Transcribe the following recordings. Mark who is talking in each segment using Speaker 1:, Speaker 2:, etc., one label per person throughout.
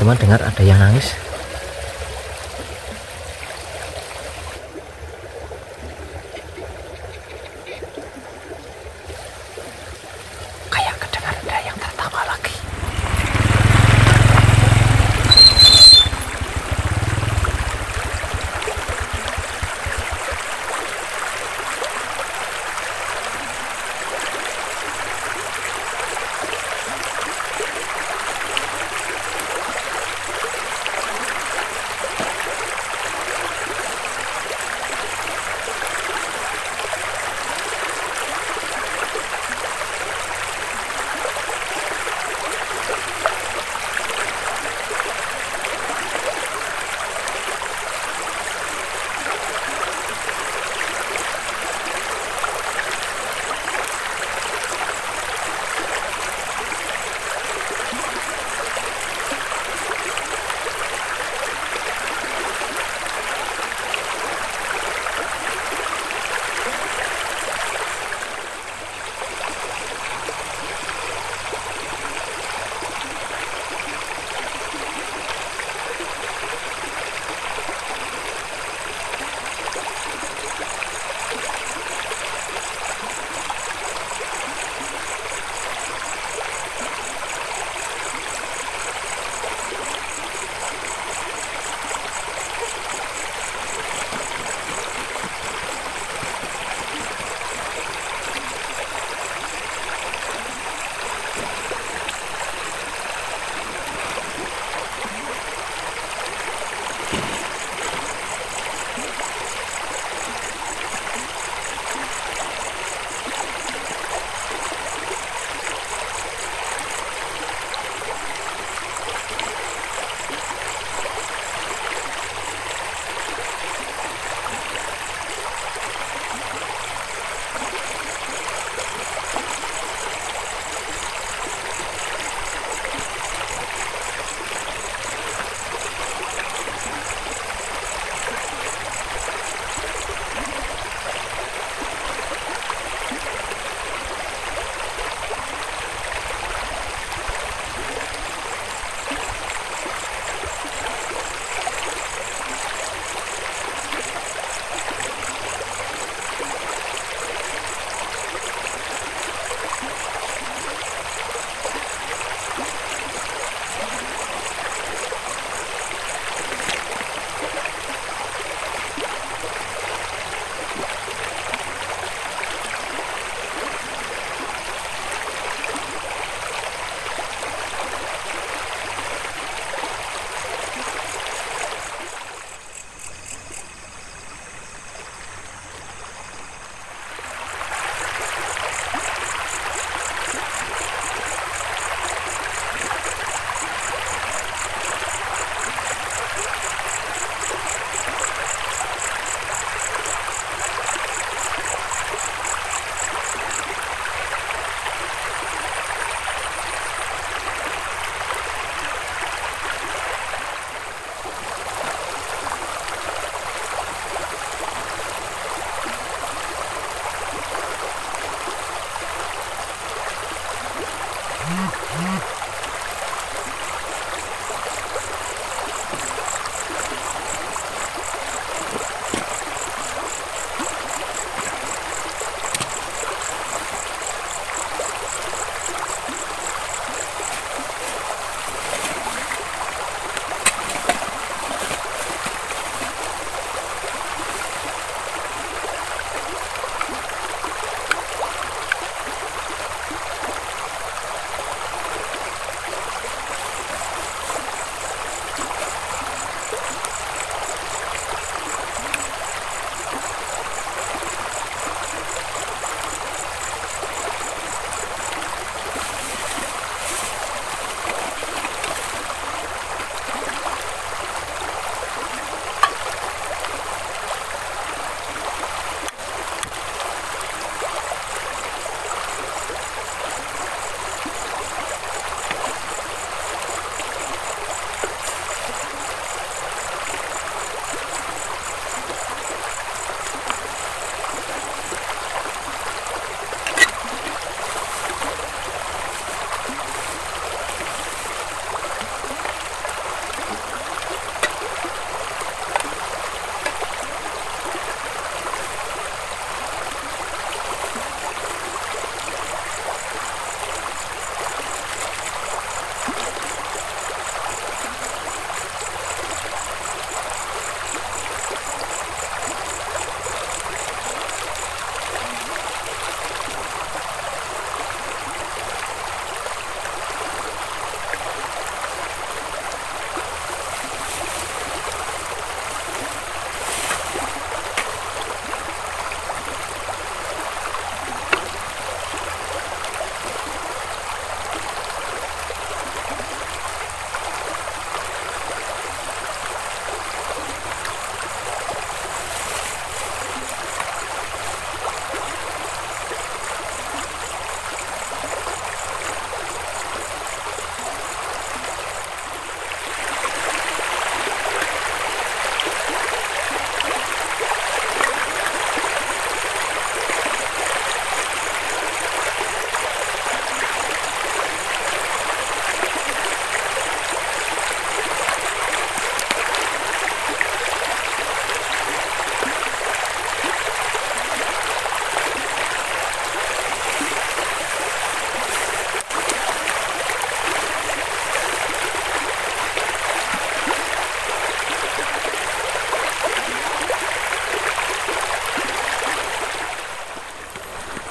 Speaker 1: teman-teman dengar ada yang nangis. Kayak kedengar ada yang tertawa lagi.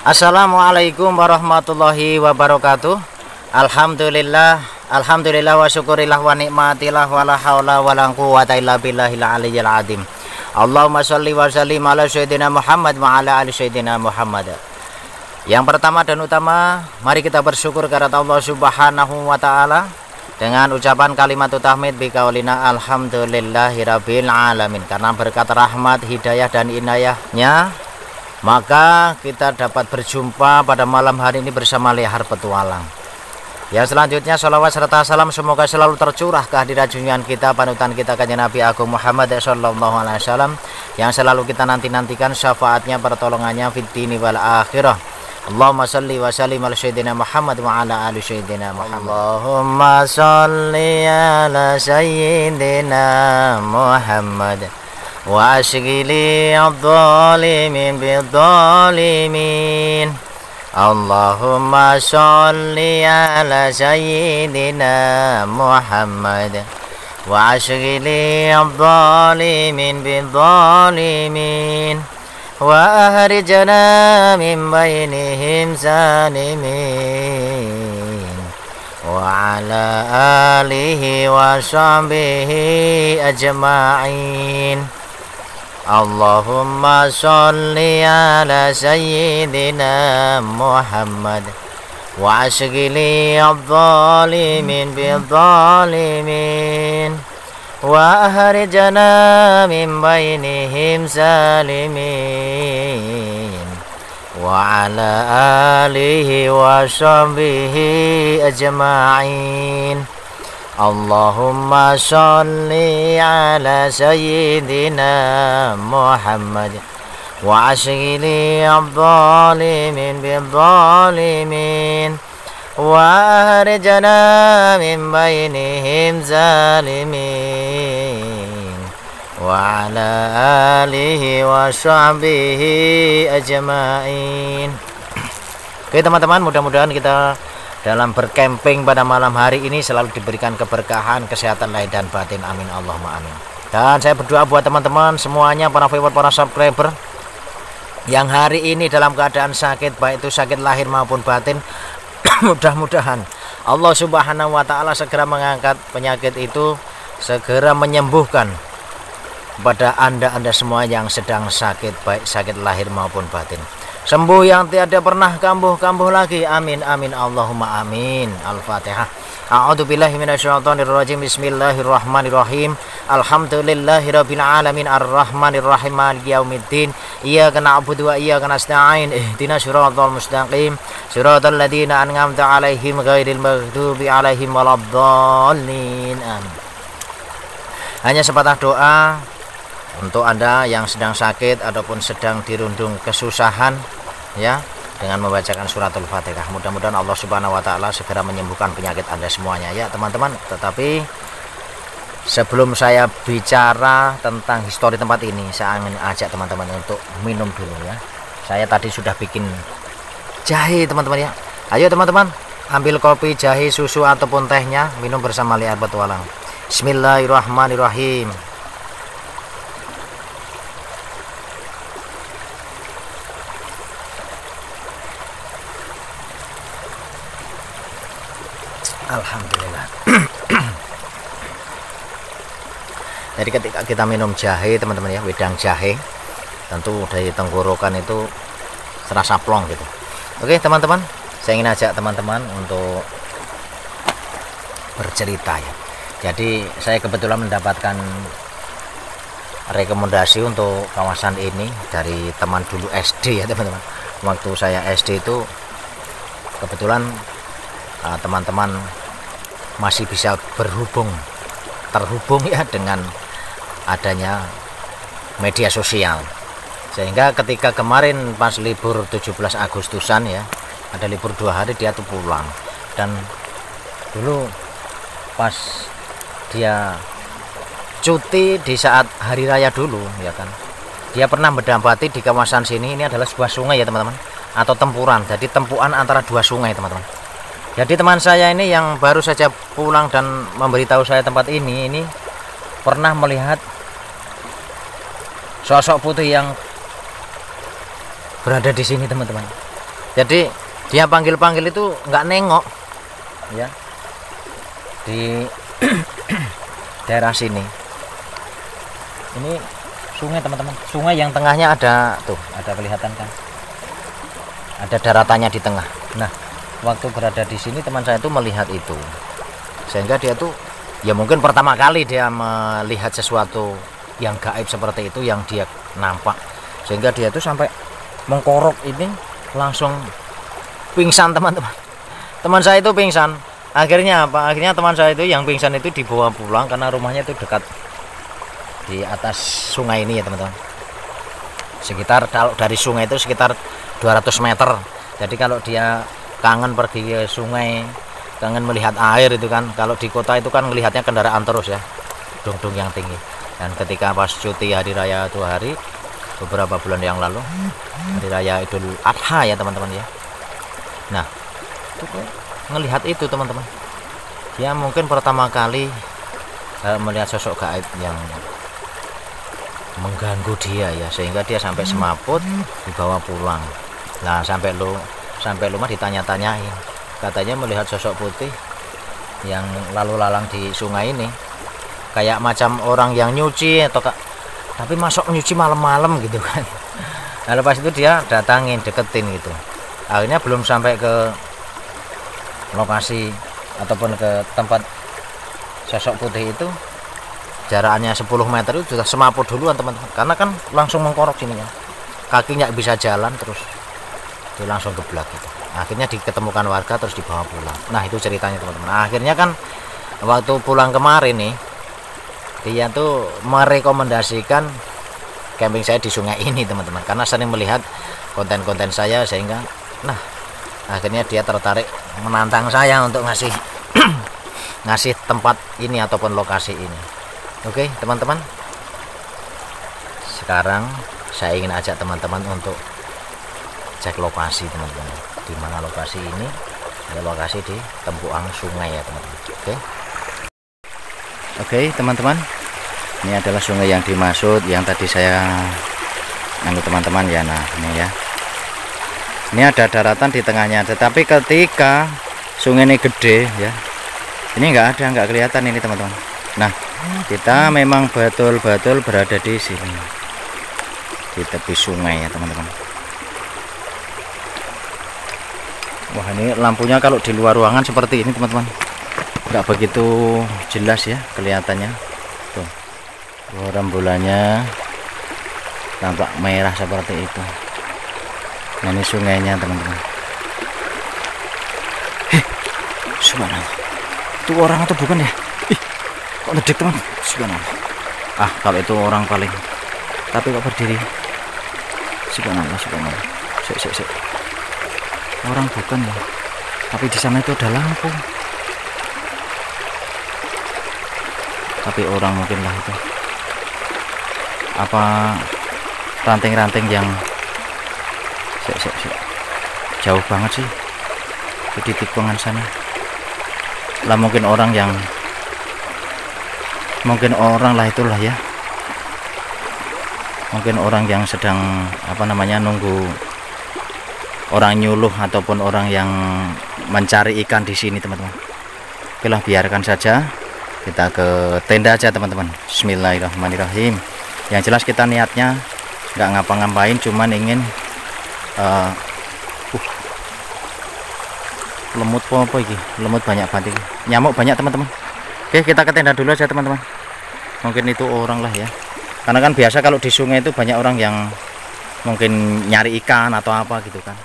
Speaker 1: Assalamualaikum warahmatullahi wabarakatuh. Alhamdulillah wa syukurillah wa nikmatillah wa la haula wa la quwwata illa billahil aliyyil azim. Allahumma sholli wa sallim ala sayyidina Muhammad wa ala ali sayyidina Muhammad. Yang pertama dan utama, mari kita bersyukur kepada Allah Subhanahu wa taala dengan ucapan kalimat tahmid bi qaulina alhamdulillahirabbil alamin. Karena berkat rahmat, hidayah dan inayahnya, maka kita dapat berjumpa pada malam hari ini bersama Lehar Petualang. Yang selanjutnya, salawat serta salam semoga selalu tercurah ke hadirat junjungan kita, panutan kita, kanjeng Nabi Agung Muhammad sallallahu alaihi wasallam, yang selalu kita nantikan syafaatnya, pertolongannya fid dini wal akhirah. Allahumma salli wa sallim ala sayyidina Muhammad wa ala ali sayyidina Muhammad. Allahumma salli ala sayyidina Muhammad wa ashghili adh-dhalimin bidh-dhalimin. Allahumma sholli ala sayyidina Muhammad wa ashghili adh-dhalimin bidh-dhalimin wa ahrijna min bainihim zalimin wa ala alihi wa sahbihi ajma'in. Allahumma sholli ala sayyidina Muhammad wa ashghili adh-dhalimin bidh-dhalimin wa ahrijna min bainihim zalimin wa ala alihi wa sahbihi ajma'in. Allahumma sholli ala sayyidina Muhammad wa ashghili adh-dhalimin bidh-dhalimin wa ahrijna min bainihim zalimin wa ala alihi wa sahbihi ajma'in. Oke teman-teman, mudah-mudahan kita dalam berkemping pada malam hari ini selalu diberikan keberkahan, kesehatan lahir dan batin. Amin Allahumma amin. Dan saya berdoa buat teman-teman semuanya, para viewer, para subscriber yang hari ini dalam keadaan sakit, baik itu sakit lahir maupun batin. Mudah-mudahan Allah Subhanahu wa taala segera mengangkat penyakit itu, segera menyembuhkan kepada anda semua yang sedang sakit, baik sakit lahir maupun batin. Sembuh yang tiada pernah kambuh-kambuh lagi. Amin amin Allahumma amin. Al-Fatihah. A'udzubillahi minasyaitonirrajim. Bismillahirrahmanirrahim. Alhamdulillahirabbil alamin arrahmanirrahim maliki yaumiddin. Iyyaka na'budu wa iyyaka nasta'in. Ihdinas siratal mustaqim. Siratal ladzina an'amta 'alaihim ghairil maghdubi 'alaihim waladdallin. Amin. Hanya sepatah doa untuk Anda yang sedang sakit ataupun sedang dirundung kesusahan, ya, dengan membacakan suratul Fatihah. Mudah-mudahan Allah Subhanahu wa taala segera menyembuhkan penyakit Anda semuanya, ya teman-teman. Tetapi sebelum saya bicara tentang histori tempat ini, saya ingin ajak teman-teman untuk minum dulu, ya. Saya tadi sudah bikin jahe, teman-teman, ya. Ayo teman-teman, ambil kopi, jahe, susu ataupun tehnya, minum bersama Lehar Petualang. Bismillahirrahmanirrahim. Alhamdulillah. Jadi ketika kita minum jahe, teman-teman, ya, wedang jahe, tentu dari tenggorokan itu serasa plong gitu. Oke teman-teman, saya ingin ajak teman-teman untuk bercerita, ya. Jadi saya kebetulan mendapatkan rekomendasi untuk kawasan ini dari teman dulu SD, ya teman-teman. Waktu saya SD itu kebetulan teman-teman masih bisa terhubung ya dengan adanya media sosial, sehingga ketika kemarin pas libur 17 Agustusan, ya, ada libur 2 hari, dia tuh pulang. Dan dulu pas dia cuti di saat hari raya dulu, ya kan, dia pernah mendapati di kawasan sini, ini adalah sebuah sungai, ya teman-teman, atau tempuran, jadi tempuan antara dua sungai, teman-teman. Jadi teman saya ini yang baru saja pulang dan memberitahu saya tempat ini pernah melihat sosok putih yang berada di sini, teman-teman. Jadi dia panggil-panggil itu nggak nengok ya di daerah sini. Ini sungai teman-teman, sungai yang tengahnya ada tuh, ada kelihatan kan, ada daratannya di tengah. Nah, waktu berada di sini teman saya itu melihat itu, sehingga dia tuh ya mungkin pertama kali dia melihat sesuatu yang gaib seperti itu yang dia nampak, sehingga dia tuh sampai mengkorok ini, langsung pingsan teman-teman. Teman saya itu pingsan. Akhirnya apa? Akhirnya teman saya itu yang pingsan itu dibawa pulang karena rumahnya itu dekat di atas sungai ini ya teman-teman. Sekitar kalau dari sungai itu sekitar 200 meter. Jadi kalau dia kangen pergi ke sungai, kangen melihat air itu kan, kalau di kota itu kan melihatnya kendaraan terus ya, dung-dung yang tinggi. Dan ketika pas cuti hari raya 2 hari beberapa bulan yang lalu, hari raya Idul Adha ya teman-teman ya. Nah, itu ngelihat itu teman-teman. Dia mungkin pertama kali melihat sosok gaib yang mengganggu dia ya, sehingga dia sampai semaput dibawa pulang. Nah, sampai rumah ditanya-tanyain, katanya melihat sosok putih yang lalu lalang di sungai ini, kayak macam orang yang nyuci atau tapi masuk nyuci malam-malam gitu kan. Nah, lepas itu dia datangin, deketin gitu. Akhirnya belum sampai ke lokasi ataupun ke tempat sosok putih itu, jaraknya 10 meter itu sudah semaput duluan teman-teman, karena kan langsung mengkorok sini kan, kakinya bisa jalan, terus dia langsung geblak gitu. Akhirnya diketemukan warga terus dibawa pulang. Nah, itu ceritanya teman-teman. Nah, akhirnya kan waktu pulang kemarin nih, dia tuh merekomendasikan camping saya di sungai ini teman-teman, karena sering melihat konten-konten saya, sehingga nah akhirnya dia tertarik menantang saya untuk ngasih ngasih tempat ini ataupun lokasi ini. Oke teman-teman, sekarang saya ingin ajak teman-teman untuk cek lokasi teman-teman. Di mana lokasi ini? Ada lokasi di tempuan sungai ya teman-teman. Oke teman-teman, ini adalah sungai yang dimaksud, yang tadi saya teman-teman ya. Nah ini ya, ini ada daratan di tengahnya, tetapi ketika sungai ini gede ya, ini nggak kelihatan ini teman-teman. Nah, kita memang betul-betul berada di sini, di tepi sungai ya teman-teman. Wah, ini lampunya kalau di luar ruangan seperti ini teman-teman, nggak begitu jelas ya kelihatannya. Tuh, rembulannya tampak merah seperti itu. Nah, ini sungainya teman-teman. Subhanallah, itu orang atau bukan ya? Kok ngedek teman? Subhanallah. Ah, kalau itu orang paling, tapi kok berdiri? Subhanallah. Sik. Orang bukan ya, tapi di sana itu ada lampu. Tapi orang mungkin lah itu. Apa ranting-ranting yang sik. Jauh banget sih di tikungan sana. Lah mungkin orang lah itulah ya. Mungkin orang yang sedang nunggu orang nyuluh ataupun orang yang mencari ikan di sini teman-teman. Oke lah, biarkan saja, kita ke tenda aja teman-teman. Bismillahirrahmanirrahim. Yang jelas kita niatnya nggak ngapa-ngapain, cuman ingin lemut apa iki? Lemut banyak banget, nyamuk banyak teman-teman. Oke, kita ke tenda dulu aja teman-teman. Mungkin itu orang lah ya, karena kan biasa kalau di sungai itu banyak orang yang mungkin nyari ikan atau apa gitu kan.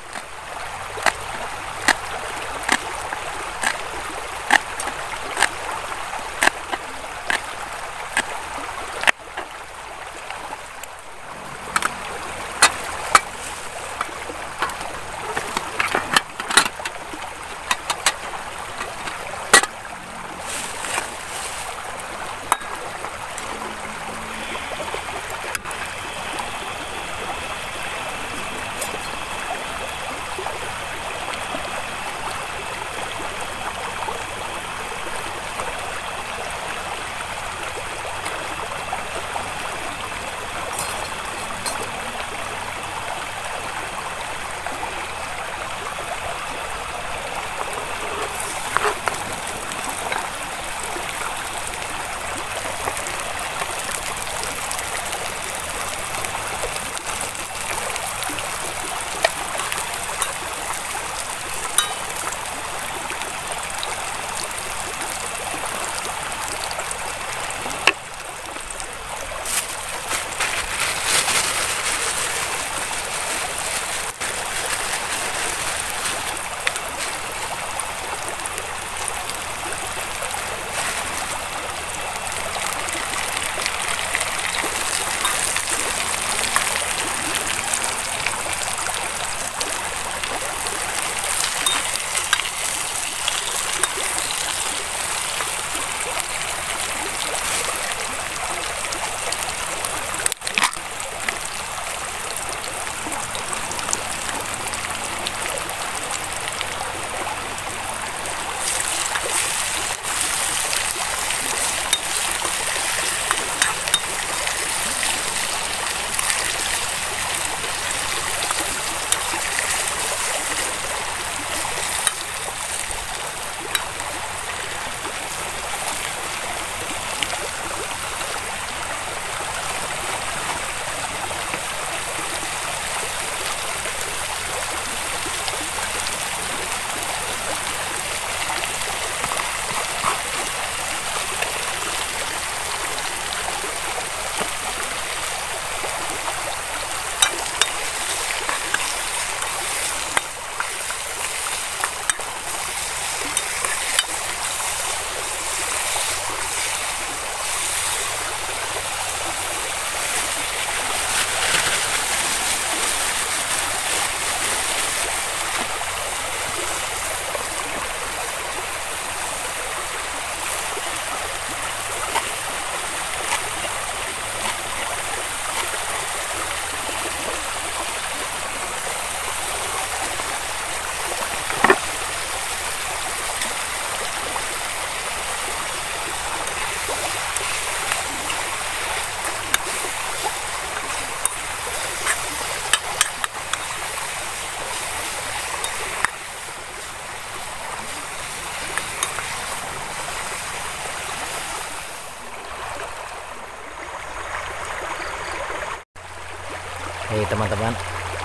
Speaker 1: Nih teman-teman,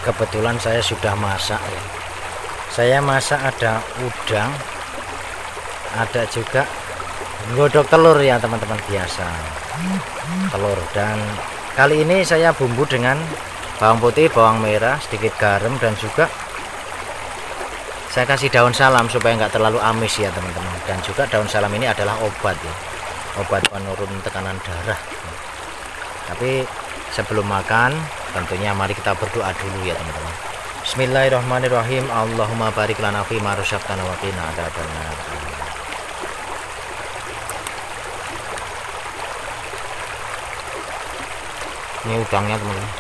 Speaker 1: kebetulan saya sudah masak ya. Saya masak ada udang, ada juga nggodok telur ya teman-teman, biasa telur. Dan kali ini saya bumbu dengan bawang putih, bawang merah, sedikit garam, dan juga saya kasih daun salam supaya nggak terlalu amis ya teman-teman. Dan juga daun salam ini adalah obat ya, obat penurun tekanan darah. Tapi sebelum makan tentunya mari kita berdoa dulu ya teman-teman. Bismillahirrahmanirrahim. Allahumma barik lana fi ma razaqtana wa qina adzabannar. Ini udangnya teman-teman.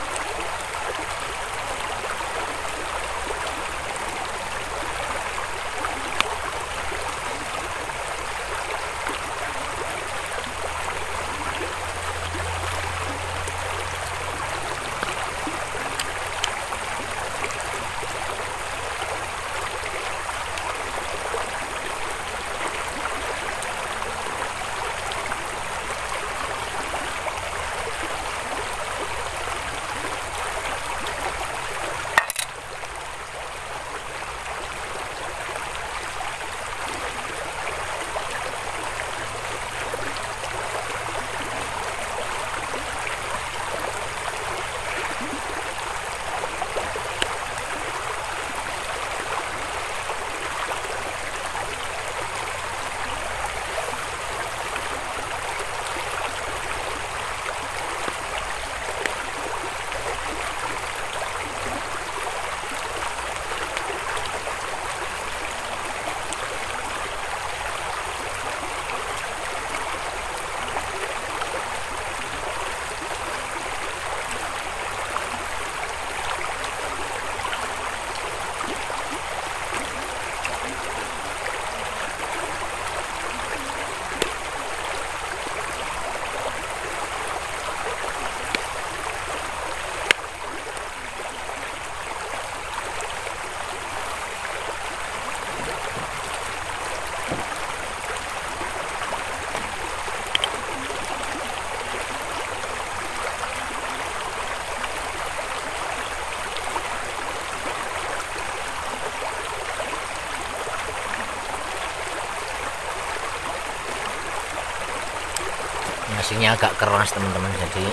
Speaker 1: Nasinya agak keras teman-teman, jadi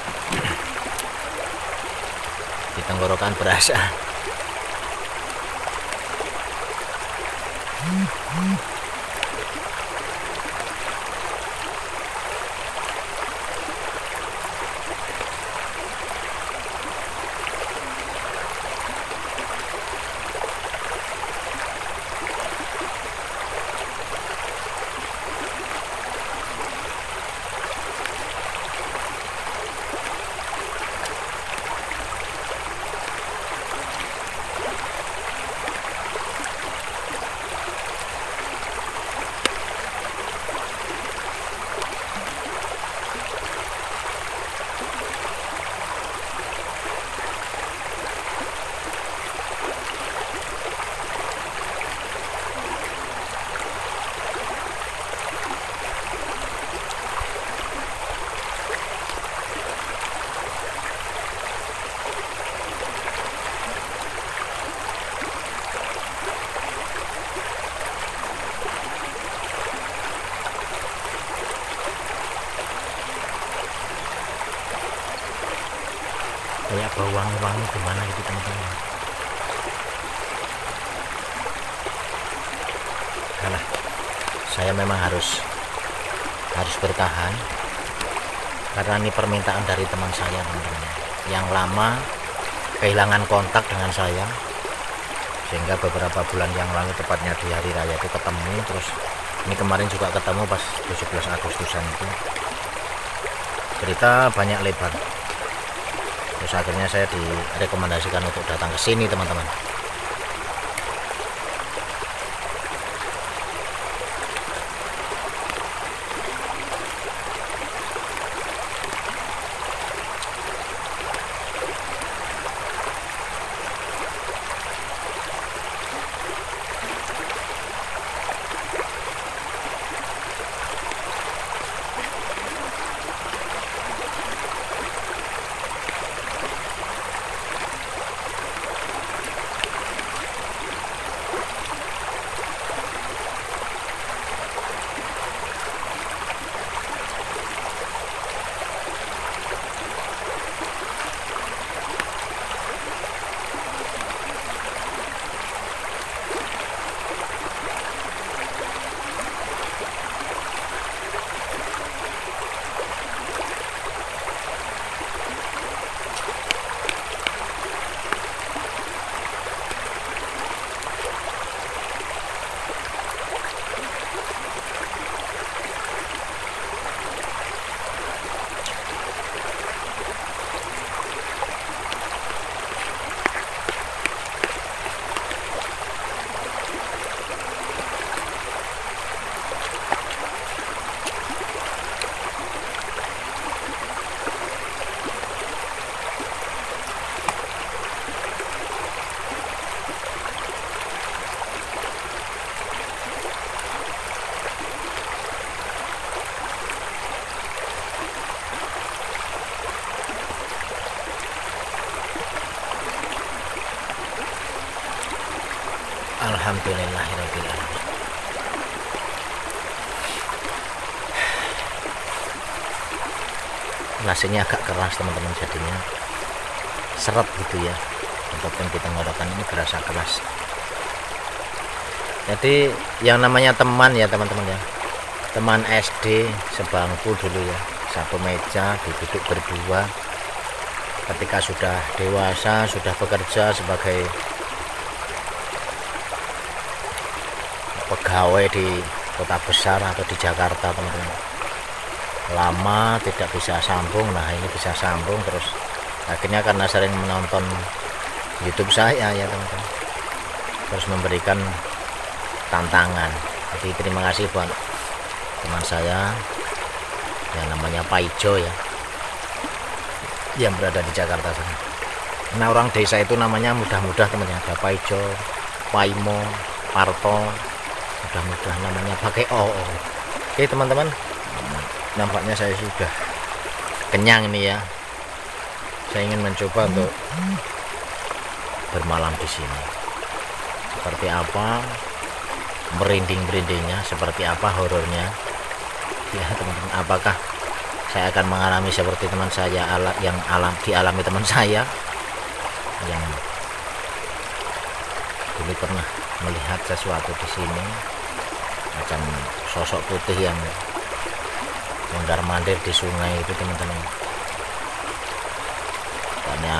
Speaker 1: di tenggorokan berasa. Kayak bau wangi-wangi gimana gitu teman-teman. Karena saya memang harus bertahan karena ini permintaan dari teman saya teman-teman, yang lama kehilangan kontak dengan saya, sehingga beberapa bulan yang lalu, tepatnya di hari raya itu ketemu. Terus ini kemarin juga ketemu pas 17 Agustusan itu, cerita banyak lebar. Terus akhirnya saya direkomendasikan untuk datang ke sini teman-teman. Alhamdulillahirabbil alamin. Nasinya agak keras teman-teman, jadinya seret gitu ya, ataupun kita ngorokan ini berasa keras. Jadi yang namanya teman ya teman-teman ya, teman SD sebangku dulu ya, satu meja duduk berdua. Ketika sudah dewasa, sudah bekerja sebagai pegawai di kota besar atau di Jakarta teman-teman, lama tidak bisa sambung. Nah ini bisa sambung terus, akhirnya karena sering menonton YouTube saya ya teman-teman, terus memberikan tantangan. Jadi terima kasih buat teman saya yang namanya Pak Ijo ya, yang berada di Jakarta sana. Nah orang desa itu namanya mudah-mudah teman-teman, ada Pak Ijo, Pak Imo, Parto, mudah-mudah namanya pakai O. Oke teman-teman, nampaknya saya sudah kenyang nih ya. Saya ingin mencoba untuk bermalam di sini. Seperti apa merinding-merindingnya, seperti apa horornya ya teman-teman. Apakah saya akan mengalami seperti teman saya yang dialami teman saya yang dulu pernah melihat sesuatu di sini, macam sosok putih yang mondar-mandir di sungai itu teman-teman. Makanya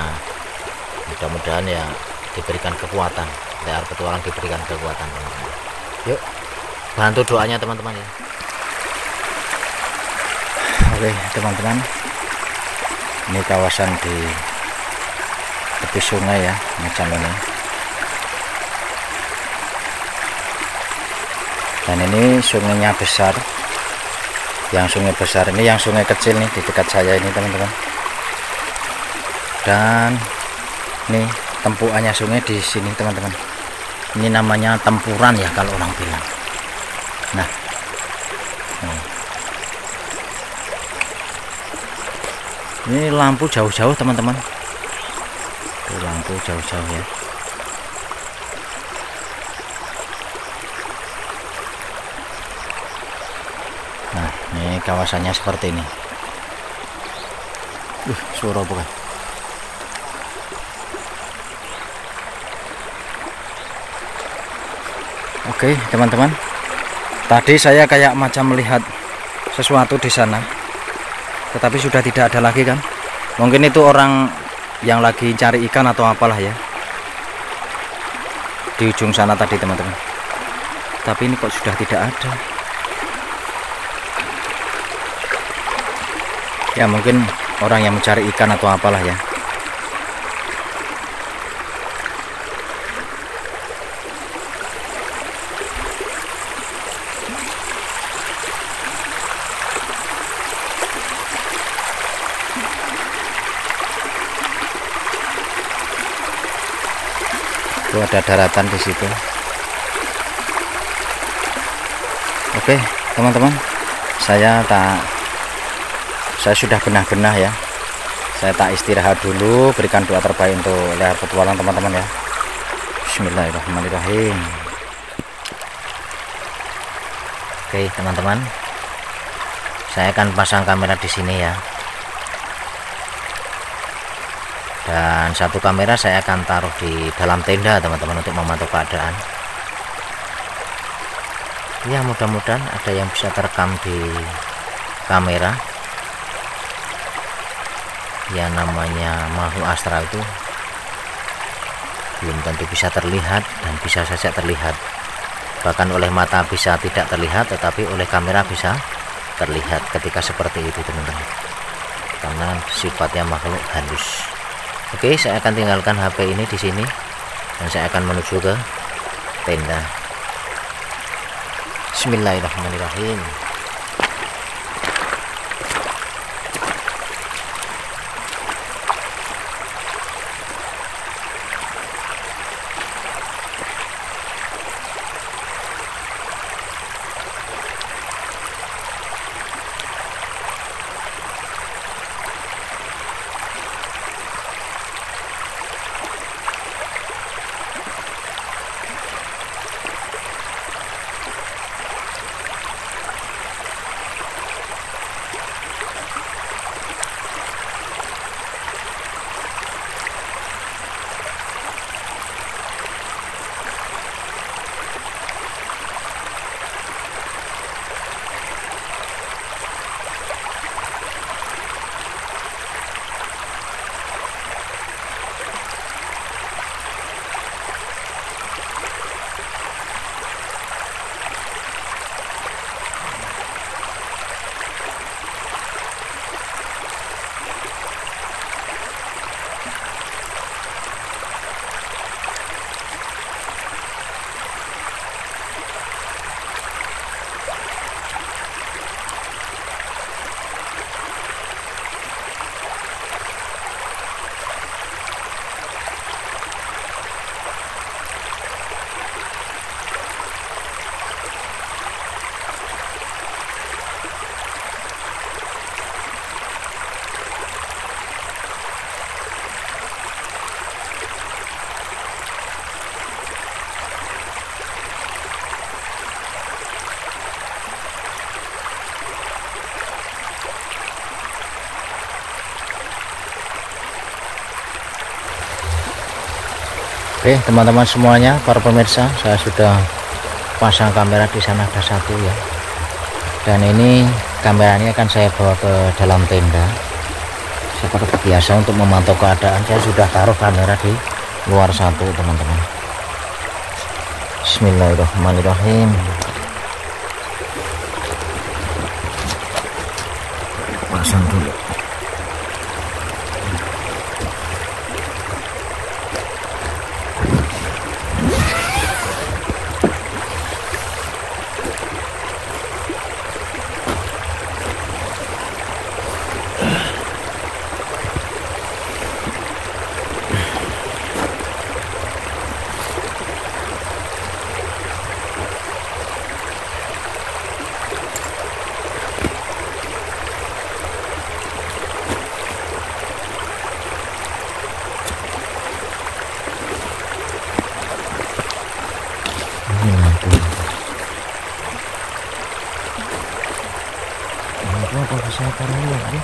Speaker 1: mudah-mudahan ya diberikan kekuatan, Lear Petualang diberikan kekuatan teman-teman. Yuk bantu doanya teman-teman ya. Oke teman-teman, ini kawasan di tepi sungai ya, macam ini. Dan ini sungainya besar. Yang sungai besar ini, yang sungai kecil nih di dekat saya ini teman-teman. Dan ini tempuannya sungai di sini teman-teman. Ini namanya tempuran ya kalau orang bilang. Nah, ini lampu jauh-jauh teman-teman. Lampu jauh-jauh ya. Nah, ini kawasannya seperti ini. Suara bukan. Oke, teman-teman. Tadi saya kayak macam melihat sesuatu di sana. Tetapi sudah tidak ada lagi kan? Mungkin itu orang yang lagi cari ikan atau apalah ya. Di ujung sana tadi teman-teman. Tapi ini kok sudah tidak ada. Ya mungkin orang yang mencari ikan atau apalah ya. Itu ada daratan di situ. Oke teman-teman, saya sudah benah-benah ya. Saya tak istirahat dulu, berikan doa terbaik untuk Lear Petualang teman-teman ya. Bismillahirrahmanirrahim. Oke teman-teman, saya akan pasang kamera di sini ya. Dan satu kamera saya akan taruh di dalam tenda teman-teman untuk memantau keadaan. Ya mudah-mudahan ada yang bisa terekam di kamera. Ya namanya makhluk astral itu belum tentu bisa terlihat, dan bisa saja terlihat. Bahkan oleh mata bisa tidak terlihat, tetapi oleh kamera bisa terlihat ketika seperti itu teman-teman. Karena sifatnya makhluk halus. Oke, saya akan tinggalkan HP ini di sini dan saya akan menuju ke tenda. Bismillahirrahmanirrahim. Oke teman-teman semuanya, para pemirsa, saya sudah pasang kamera di sana, ada satu ya. Dan ini kameranya akan saya bawa ke dalam tenda. Seperti biasa untuk memantau keadaan, saya sudah taruh kamera di luar satu teman-teman. Bismillahirrahmanirrahim. Pasang dulu. Apa bisa taruh lagi?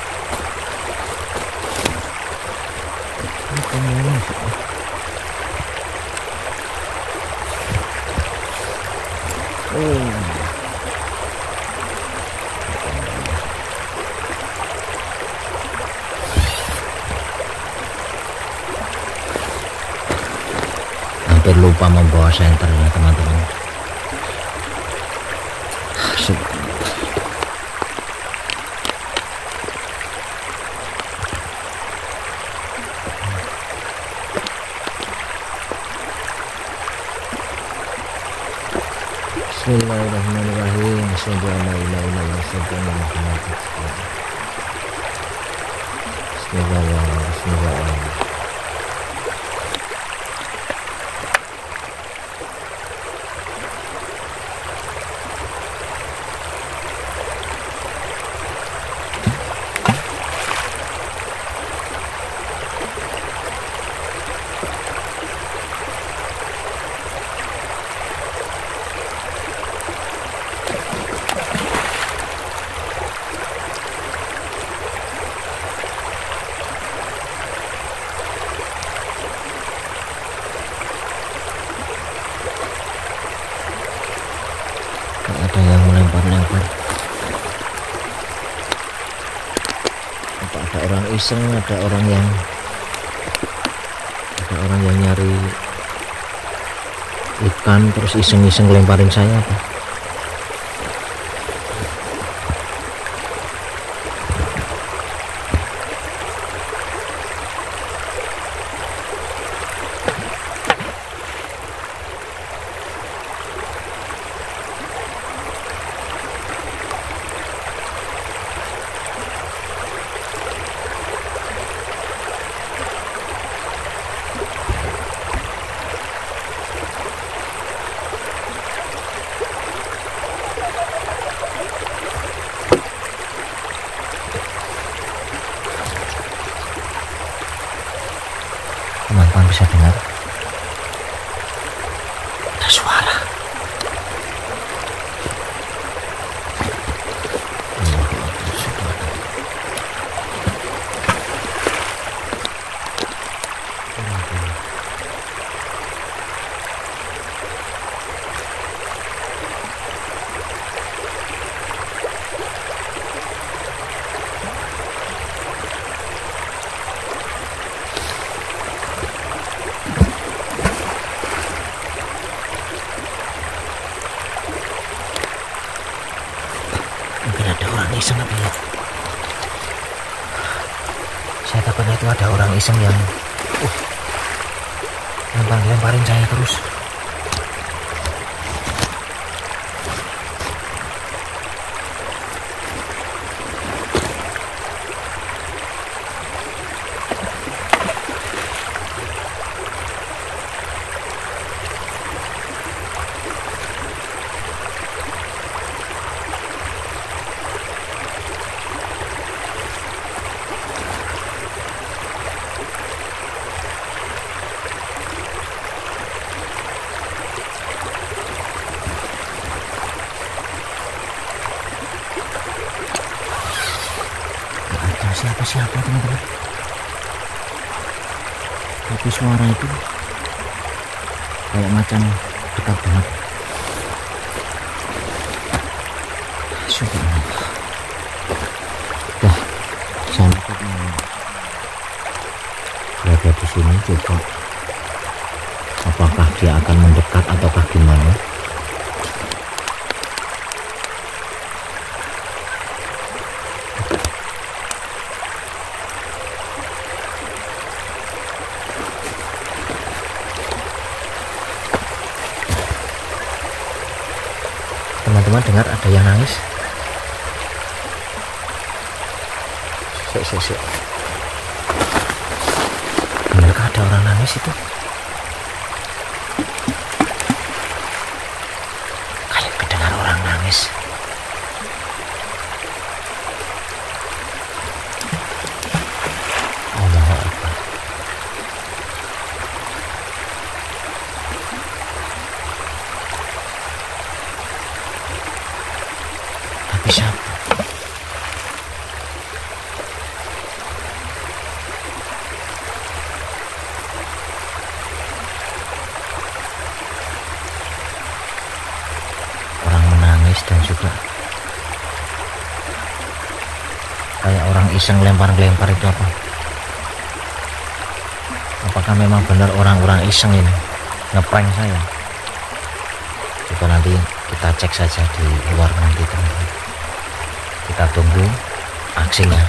Speaker 1: Hampir lupa membawa senternya teman-teman. Bismillahirrahmanirrahim. Bismillahirrahmanirrahim. Ada yang melempar-lempar. Apa ada orang iseng, ada orang yang nyari ikan terus iseng-iseng lemparin saya apa? Teman-teman bisa dengar ada suara. Mungkin ada orang iseng apa ya? Saya takutnya itu ada orang iseng yang lemparin saya terus. Siapa teman-teman? Tapi suara itu kayak macam dekat banget. Subhanallah. Dah, saya berada di sini, coba apakah dia akan mendekat ataukah gimana. Teman-teman dengar ada yang nangis? Sik. Benarkah ada orang nangis itu? Kayak kedengar orang nangis. Allahu Akbar. Tapi siapa? Orang menangis dan juga kayak orang iseng lempar-lempar itu apa? Apakah memang benar orang-orang iseng ini ngeprank saya? Coba nanti kita cek saja di luar nanti teman-teman. Kita tunggu aksinya.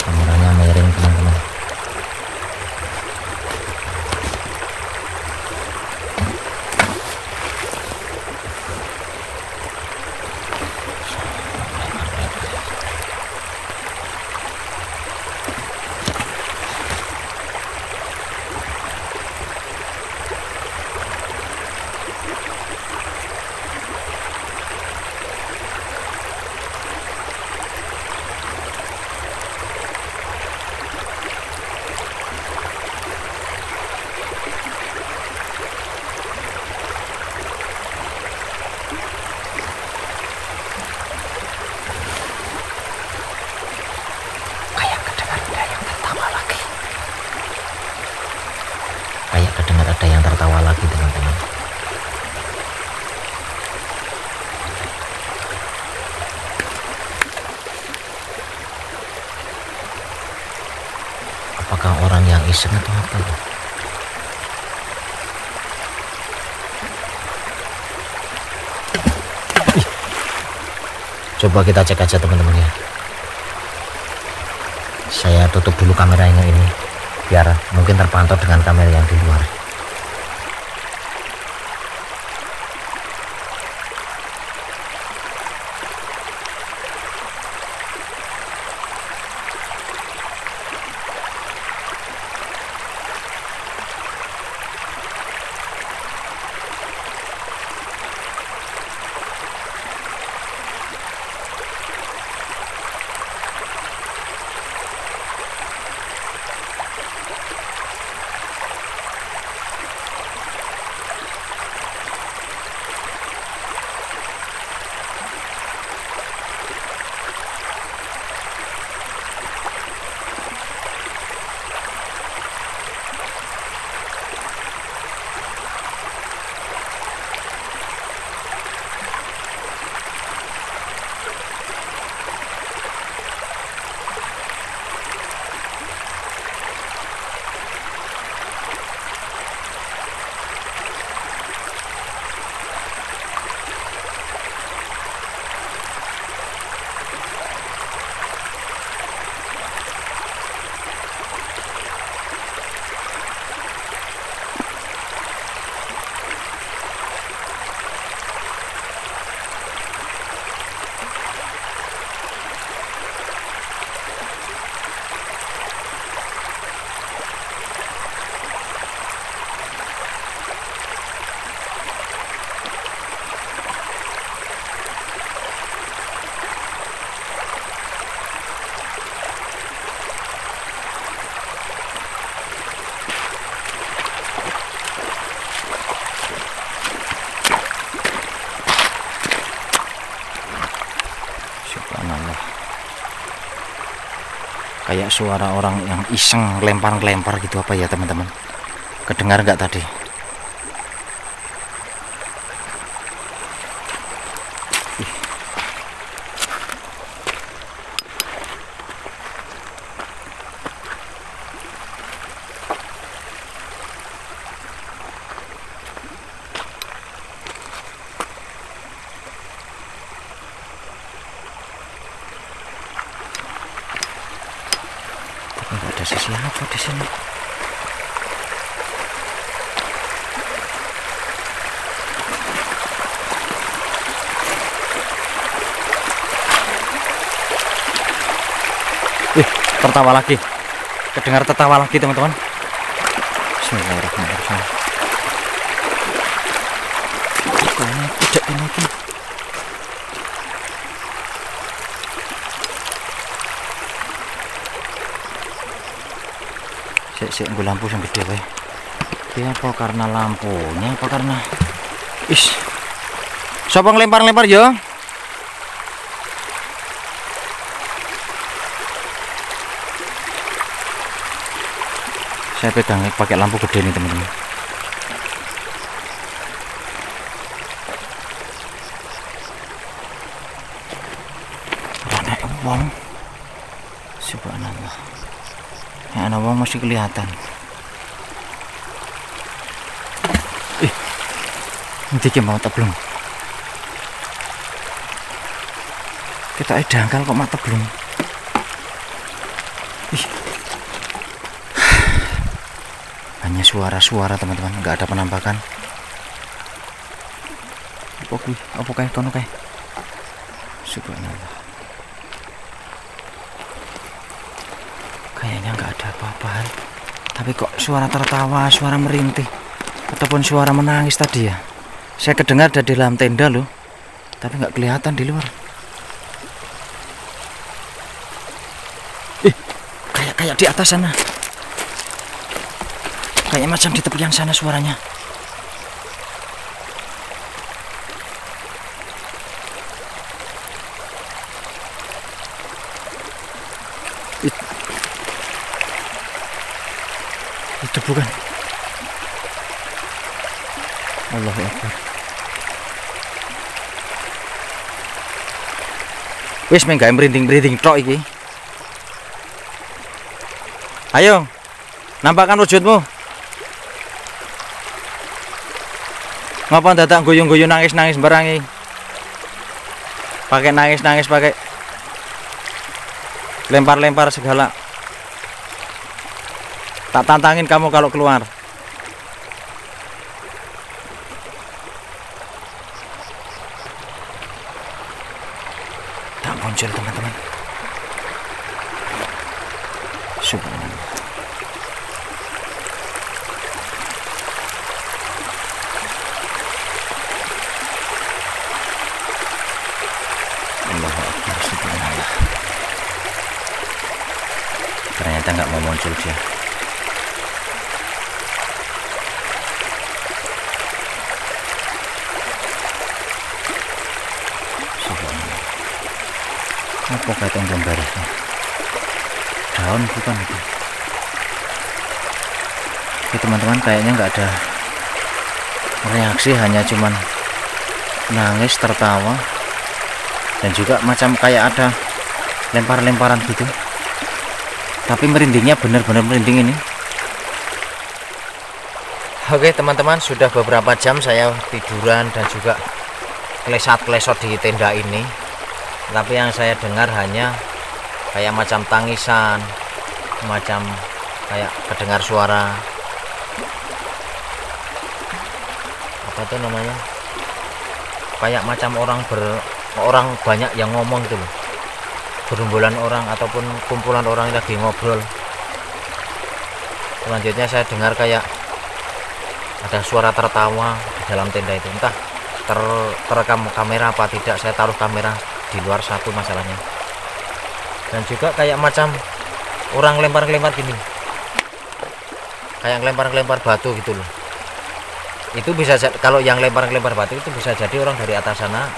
Speaker 1: Kameranya miring teman-teman. Kayak kedengar ada yang tertawa lagi teman-teman. Apakah orang yang iseng atau apa? Coba kita cek aja teman-teman ya. Saya tutup dulu kameranya ini biar mungkin terpantau dengan kamera yang di luar. kayak suara orang yang iseng lempar-lempar gitu, apa ya teman-teman? Kedengar nggak tadi? Nggak ada siapa di sini. Tertawa lagi. Kedengar tertawa lagi teman-teman. Bismillahirrahmanirrahim. Kayaknya tidak ini. Sik nggo lampu sing gede wae. Iki apa karena lampunya apa karena Sapa ngelempar-lempar yo? Saya pegang pakai lampu gede nih teman-teman. Ana wong. Subhanallah. Ya, ana wong masih kelihatan. Nanti kita mau teblung. Kita dangkal kok mata belum. Hanya suara-suara teman-teman, nggak ada penampakan. Apa kayak kono kayak? Subhanallah. Kayaknya nggak ada apa-apa. Tapi kok suara tertawa, suara merintih, ataupun suara menangis tadi ya? Saya kedengar dari dalam tenda loh, tapi nggak kelihatan di luar. Kayak di atas sana. Kayaknya macam di tepian sana suaranya. Itu bukan. Allahu Akbar. Wis menggawe merinding-merinding tok iki. Ayo, nampakkan wujudmu. Ngapa dadak guyung-guyung nangis-nangis barangi? Pakai nangis-nangis, pakai lempar-lempar segala. Tak tantangin kamu kalau keluar. Tak muncul teman-teman. Subhanallah. Allahu Akbar, subhanallah. Ternyata nggak mau muncul dia. Subhanallah. Apa kata gambarnya? Daun bukan itu. Oke teman-teman, kayaknya nggak ada reaksi, hanya cuman nangis, tertawa, dan juga macam kayak ada lempar-lemparan gitu. Tapi merindingnya benar-benar merinding ini. Oke teman-teman, sudah beberapa jam saya tiduran dan juga klesat-klesot di tenda ini. Tapi yang saya dengar hanya kayak macam tangisan, macam kayak kedengar suara apa tuh namanya, kayak macam orang banyak yang ngomong gitu loh, gerombolan orang ataupun kumpulan orang lagi ngobrol. Selanjutnya saya dengar kayak ada suara tertawa di dalam tenda itu, entah terekam kamera apa tidak. Saya taruh kamera di luar satu masalahnya. Dan juga kayak macam orang lempar-lempar gini, kayak lempar-lempar batu gitu loh. Itu bisa, kalau yang lempar-lempar batu itu bisa jadi orang dari atas sana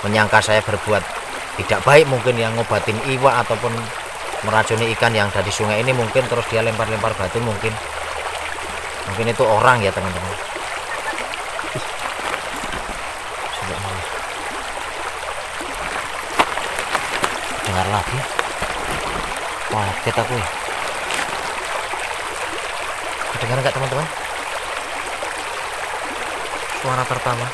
Speaker 1: menyangka saya berbuat tidak baik, mungkin yang ngobatin iwa ataupun meracuni ikan yang ada di sungai ini. Mungkin terus dia lempar-lempar batu, mungkin itu orang ya teman-teman. Dengar lagi, kaget aku ya. Dengar nggak teman-teman suara pertama?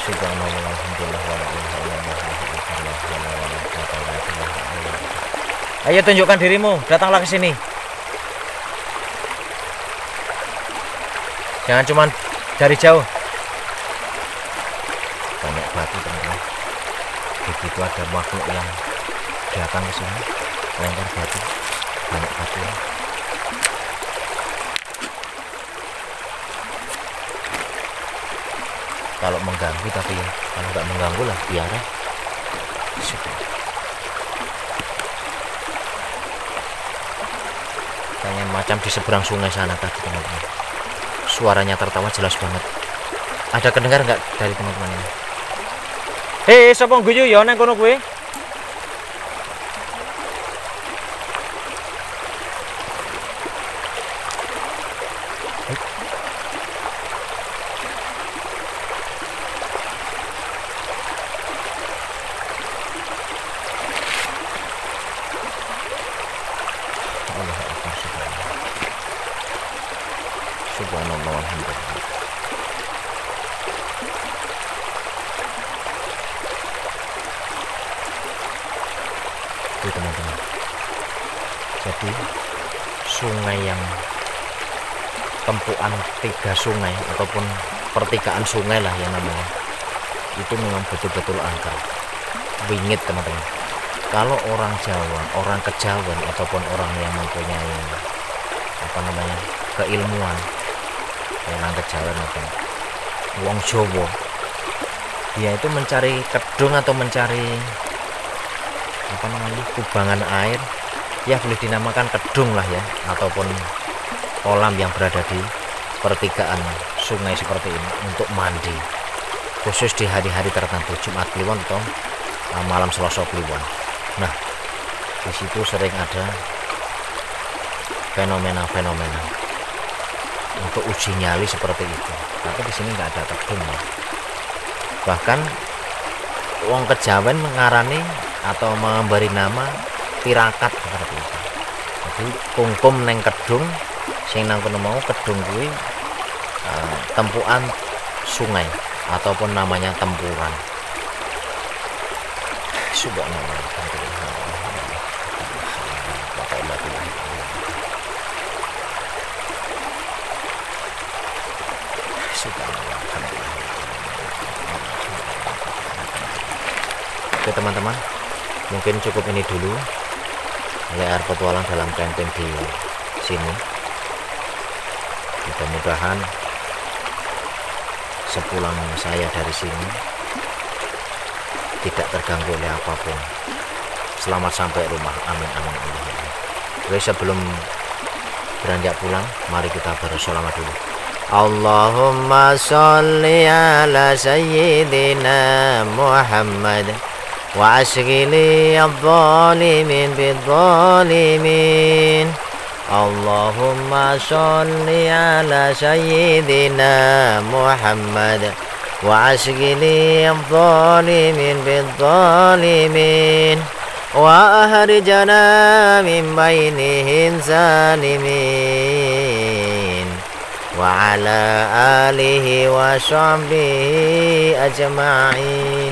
Speaker 1: Subhanallah, alhamdulillah, wa la ilaha illallah. Ayo tunjukkan dirimu, datanglah ke sini. Jangan cuma dari jauh. Banyak batu teman-teman. Begitu ada makhluk yang datang ke sini, lempar batu, banyak batu. Kalau mengganggu, tapi ya kalau nggak mengganggu lah biarlah. Kayak macam di seberang sungai sana tadi teman-teman. Suaranya tertawa jelas banget. Ada kedengar nggak dari teman-teman ini? Hei, sapa guyu ya nang kono kowe? Subhanallah, alhamdulillah. Itu teman-teman. Jadi sungai yang tempuan 3 sungai ataupun pertigaan sungai lah yang namanya, itu memang betul-betul angker, wingit teman-teman. Kalau orang Jawa, orang Kejawen ataupun orang yang mempunyai keilmuan, orang Kejawen atau wong Jawa, dia itu mencari kedung atau mencari kubangan air, ya boleh dinamakan kedung lah ya, ataupun kolam yang berada di pertigaan sungai seperti ini untuk mandi, khusus di hari-hari tertentu, Jumat Kliwon atau malam Selasa Kliwon. Nah, di situ sering ada fenomena-fenomena untuk uji nyali seperti itu. Tapi di sini nggak ada kedung ya. Bahkan wong Kejawen mengarani atau memberi nama tirakat seperti itu. Jadi kungkum neng kedung, sing nang kono mau kedung kuwi tempuan sungai ataupun namanya tempuran. Subhanallah. Oke teman-teman, mungkin cukup ini dulu air petualang dalam camping di sini. Mudah-mudahan sepulang saya dari sini tidak terganggu oleh apapun. Selamat sampai rumah, amin amin amin. Oke, sebelum beranjak pulang, mari kita bersolawat dulu. Allahumma sholli ala sayyidina Muhammad wa ashghili adh-dhalimin bidh-dhalimin. Allahumma sholli ala sayyidina Muhammad wa ashghili adh-dhalimin bidh-dhalimin wa ahrijana min bainihim zalimin wa ala alihi wa sahbihi ajma'in.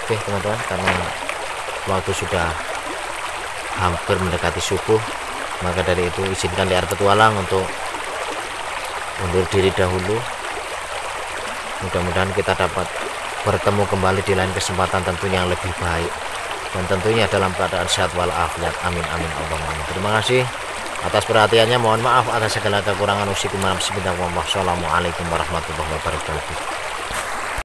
Speaker 1: Oke teman-teman, karena waktu sudah hampir mendekati subuh, maka dari itu izinkan liar petualang untuk undur diri dahulu. Mudah-mudahan kita dapat bertemu kembali di lain kesempatan tentunya yang lebih baik, dan tentunya dalam keadaan sehat walafiat, amin amin Allahumma amin. Terima kasih atas perhatiannya, mohon maaf atas segala kekurangan. Assalamualaikum warahmatullahi wabarakatuh.